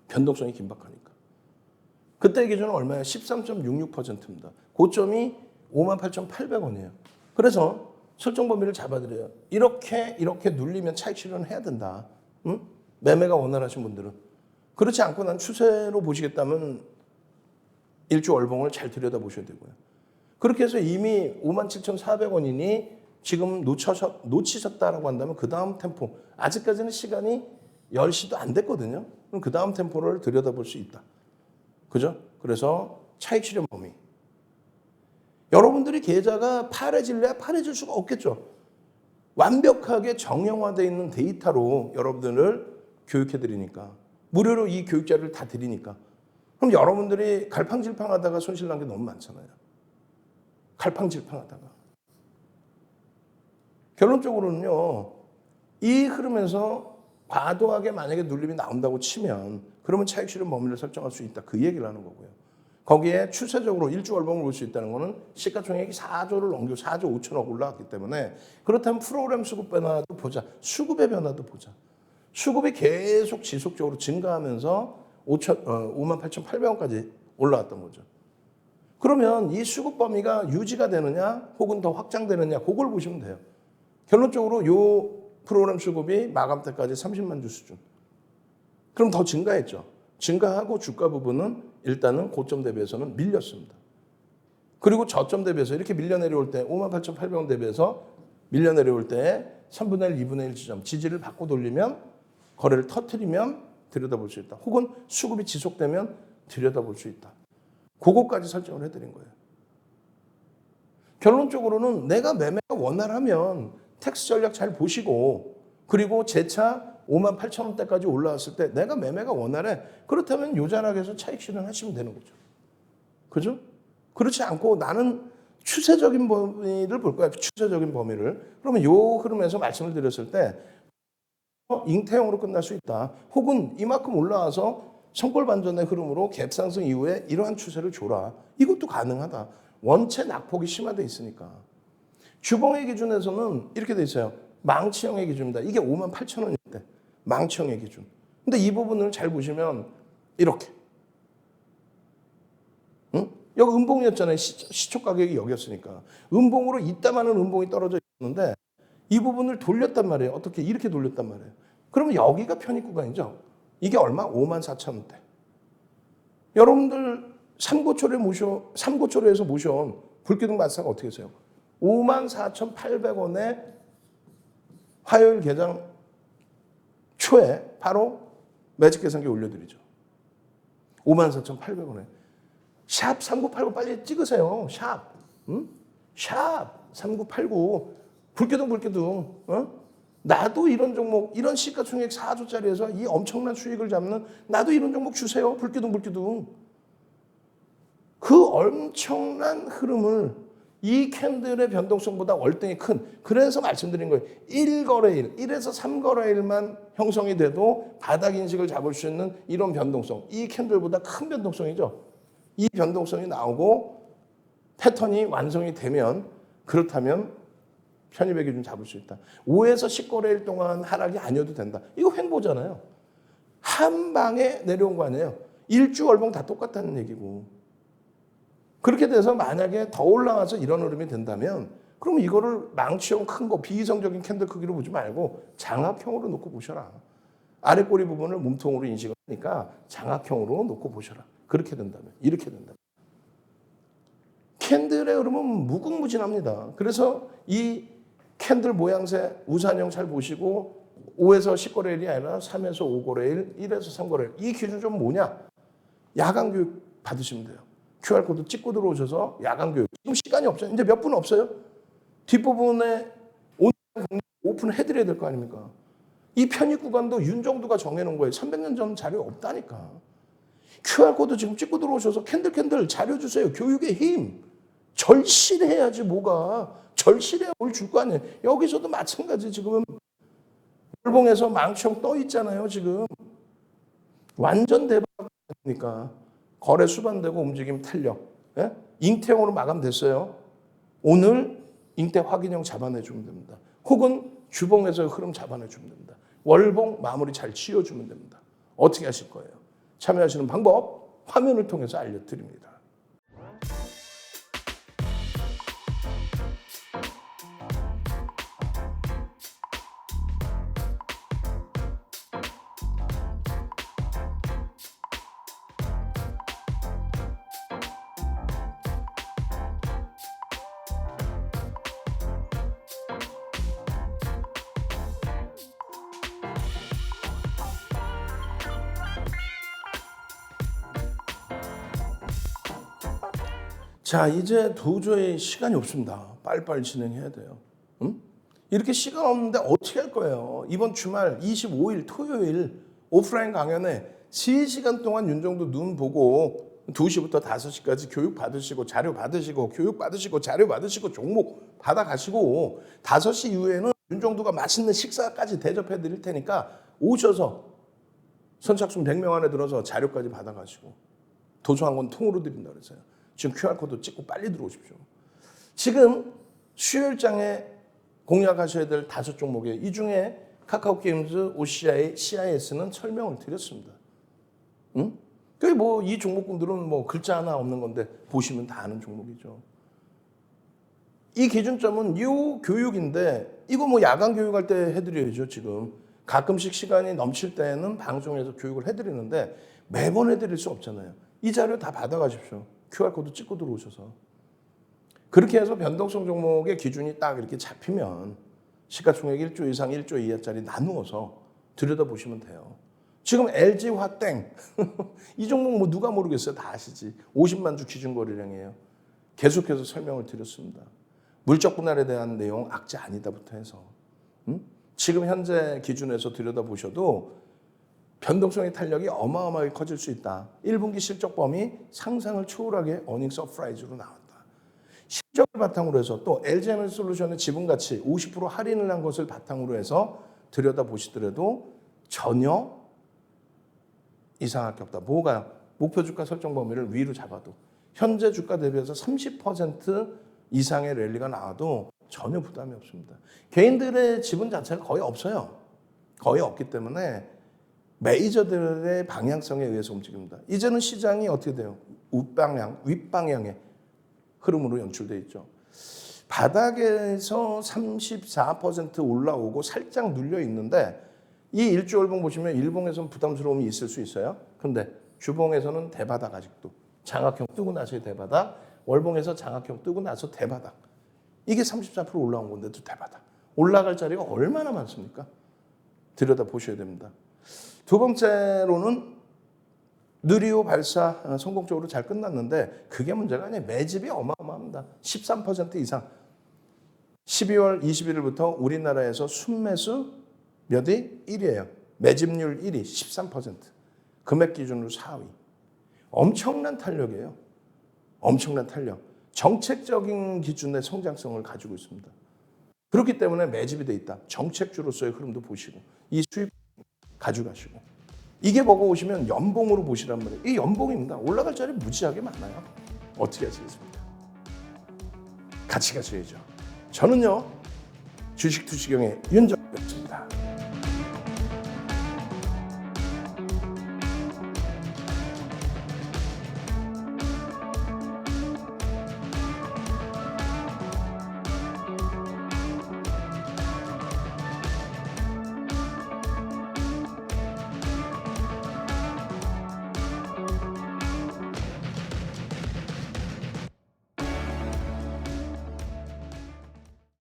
A: 변동성이 긴박하니까. 그때 기준은 얼마예요? 13.66%입니다. 고점이 58,800원이에요. 그래서 설정 범위를 잡아드려요. 이렇게 눌리면 차익 실현을 해야 된다. 매매가 원활하신 분들은. 그렇지 않고 난 추세로 보시겠다면 일주 월봉을 잘 들여다보셔야 되고요. 그렇게 해서 이미 57,400원이니 지금 놓치셨다라고 한다면 그 다음 템포, 아직까지는 시간이 10시도 안 됐거든요. 그럼 그 다음 템포를 들여다볼 수 있다. 그죠? 그래서 차익 실현 범위. 여러분들이 계좌가 파래질래야 파래질 수가 없겠죠. 완벽하게 정형화되어 있는 데이터로 여러분들을 교육해드리니까. 무료로 이 교육 자료를 다 드리니까. 그럼 여러분들이 갈팡질팡하다가 손실난 게 너무 많잖아요. 갈팡질팡하다가. 결론적으로는요. 이 흐름에서 과도하게 만약에 눌림이 나온다고 치면 그러면 차익 실현 범위를 설정할 수 있다. 그 얘기를 하는 거고요. 거기에 추세적으로 일주 월봉을 볼 수 있다는 거는 시가총액이 4조를 넘겨 4조 5천억 올라왔기 때문에 그렇다면 프로그램 수급 변화도 보자. 수급의 변화도 보자. 수급이 계속 지속적으로 증가하면서 58,800원까지 올라왔던 거죠. 그러면 이 수급 범위가 유지가 되느냐 혹은 더 확장되느냐 그걸 보시면 돼요. 결론적으로 이 프로그램 수급이 마감 때까지 30만 주 수준. 그럼 더 증가했죠. 증가하고 주가 부분은 일단은 고점 대비해서는 밀렸습니다. 그리고 저점 대비해서 이렇게 밀려 내려올 때 58,800원 대비해서 밀려 내려올 때 3분의 1, 2분의 1 지점 지지를 받고 돌리면 거래를 터트리면 들여다볼 수 있다. 혹은 수급이 지속되면 들여다볼 수 있다. 그거까지 설정을 해드린 거예요. 결론적으로는 내가 매매가 원활하면 텍스 전략 잘 보시고 그리고 재차 58,000원대까지 올라왔을 때 내가 매매가 원활해. 그렇다면 요자락에서 차익 실현하시면 되는 거죠. 그죠? 그렇지 않고 나는 추세적인 범위를 볼 거야. 추세적인 범위를. 그러면 요 흐름에서 말씀을 드렸을 때 잉태형으로 끝날 수 있다. 혹은 이만큼 올라와서 성골 반전의 흐름으로 갭 상승 이후에 이러한 추세를 줘라. 이것도 가능하다. 원체 낙폭이 심화되어 있으니까. 주봉의 기준에서는 이렇게 돼 있어요. 망치형의 기준입니다. 이게 58,000원일 때. 망치형의 기준. 근데 이 부분을 잘 보시면 이렇게. 응? 여기 음봉이었잖아요. 시초 가격이 여기였으니까. 음봉으로 이따만한 음봉이 떨어져 있는데 이 부분을 돌렸단 말이에요. 어떻게 이렇게 돌렸단 말이에요. 그러면 여기가 편입 구간이죠. 이게 얼마? 54,000원대. 여러분들 삼고초로에서 모셔온 불기둥 마사가 어떻게 했어요? 54,800원에 화요일 개장 초에 바로 매직 계산기 올려드리죠. 54,800원에. 샵 3989 빨리 찍으세요. 샵. 응? 샵 3989. 불기둥. 나도 이런 종목, 이런 시가총액 4조짜리에서 이 엄청난 수익을 잡는 나도 이런 종목 주세요. 불기둥. 그 엄청난 흐름을 이 캔들의 변동성보다 월등히 큰, 그래서 말씀드린 거예요. 1거래일, 1에서 3거래일만 형성이 돼도 바닥 인식을 잡을 수 있는 이런 변동성. 이 캔들보다 큰 변동성이죠. 이 변동성이 나오고 패턴이 완성이 되면 그렇다면 편입의 기준 잡을 수 있다. 5에서 10거래일 동안 하락이 아니어도 된다. 이거 횡보잖아요. 한 방에 내려온 거 아니에요. 일주 월봉 다 똑같다는 얘기고. 그렇게 돼서 만약에 더 올라와서 이런 흐름이 된다면 그럼 이거를 망치형 큰 거 비이성적인 캔들 크기로 보지 말고 장악형으로 놓고 보셔라. 아래 꼬리 부분을 몸통으로 인식을 하니까 장악형으로 놓고 보셔라. 그렇게 된다면 이렇게 된다면 캔들의 흐름은 무궁무진합니다. 그래서 이 캔들 모양새 우산형 잘 보시고 5에서 10거래일이 아니라 3에서 5거래일, 1에서 3거래일. 이 기준 좀 뭐냐? 야간 교육 받으시면 돼요. QR코드 찍고 들어오셔서 야간 교육. 지금 시간이 없어요. 이제 몇 분 없어요. 뒷부분에 오픈해드려야 될 거 아닙니까? 이 편입 구간도 윤정두가 정해놓은 거예요. 300년 전 자료 없다니까. QR코드 지금 찍고 들어오셔서 캔들 자료 주세요. 교육의 힘. 절실해야지 뭐가. 절실해야 뭘 줄 거 아니에요. 여기서도 마찬가지 지금. 월봉에서 망청 떠 있잖아요. 지금. 완전 대박이니까. 거래 수반되고 움직임 탄력. 예? 잉태형으로 마감됐어요. 오늘 잉태 확인형 잡아내주면 됩니다. 혹은 주봉에서 흐름 잡아내주면 됩니다. 월봉 마무리 잘 지어주면 됩니다. 어떻게 하실 거예요? 참여하시는 방법 화면을 통해서 알려드립니다. 자, 이제 도저히 시간이 없습니다. 빨리빨리 진행해야 돼요. 응? 이렇게 시간 없는데 어떻게 할 거예요? 이번 주말 25일 토요일 오프라인 강연에 3시간 동안 윤정두 눈 보고 2시부터 5시까지 교육 받으시고 자료 받으시고 교육 받으시고 자료 받으시고 종목 받아가시고 5시 이후에는 윤정두가 맛있는 식사까지 대접해 드릴 테니까 오셔서 선착순 100명 안에 들어서 자료까지 받아가시고 도서 한 권 통으로 드린다 그랬어요. 지금 QR코드 찍고 빨리 들어오십시오. 지금 수요일장에 공략하셔야 될 5종목이에요. 이 중에 카카오게임즈, OCI, CIS는 설명을 드렸습니다. 응? 그게 뭐 이 종목군들은 뭐 글자 하나 없는 건데 보시면 다 아는 종목이죠. 이 기준점은 이 교육인데 이거 뭐 야간 교육할 때 해드려야죠. 지금 가끔씩 시간이 넘칠 때는 방송에서 교육을 해드리는데 매번 해드릴 수 없잖아요. 이 자료 다 받아가십시오. QR코드 찍고 들어오셔서. 그렇게 해서 변동성 종목의 기준이 딱 이렇게 잡히면 시가총액 1조 이상 1조 이하짜리 나누어서 들여다보시면 돼요. 지금 LG화땡 이 종목 뭐 누가 모르겠어요. 다 아시지. 50만 주 기준 거래량이에요. 계속해서 설명을 드렸습니다. 물적 분할에 대한 내용 악재 아니다부터 해서 지금 현재 기준에서 들여다보셔도 변동성의 탄력이 어마어마하게 커질 수 있다. 1분기 실적 범위 상상을 초월하게 어닝 서프라이즈로 나왔다. 실적을 바탕으로 해서 또 LG에너지솔루션의 지분가치 50% 할인을 한 것을 바탕으로 해서 들여다보시더라도 전혀 이상할 게 없다. 뭐가 목표 주가 설정 범위를 위로 잡아도 현재 주가 대비해서 30% 이상의 랠리가 나와도 전혀 부담이 없습니다. 개인들의 지분 자체가 거의 없어요. 거의 없기 때문에 메이저들의 방향성에 의해서 움직입니다. 이제는 시장이 어떻게 돼요? 윗방향의 흐름으로 연출되어 있죠. 바닥에서 34% 올라오고 살짝 눌려 있는데 이 일주월봉 보시면 일봉에서는 부담스러움이 있을 수 있어요. 근데 주봉에서는 대바닥 아직도. 장악형 뜨고 나서 대바닥. 월봉에서 장악형 뜨고 나서 대바닥. 이게 34% 올라온 건데도 대바닥. 올라갈 자리가 얼마나 많습니까? 들여다보셔야 됩니다. 두 번째로는 누리호 발사 성공적으로 잘 끝났는데 그게 문제가 아니에요. 매집이 어마어마합니다. 13% 이상. 12월 21일부터 우리나라에서 순매수 몇위? 1위예요. 매집률 1위 13%. 금액 기준으로 4위. 엄청난 탄력이에요. 엄청난 탄력. 정책적인 기준의 성장성을 가지고 있습니다. 그렇기 때문에 매집이 돼 있다. 정책주로서의 흐름도 보시고 이 수입 가져가시고 이게 보고 오시면 연봉으로 보시란 말이에요. 이 연봉입니다. 올라갈 자리 무지하게 많아요. 어떻게 하시겠습니까? 같이 가셔야죠. 저는요 주식 투시경의 윤정두였습니다.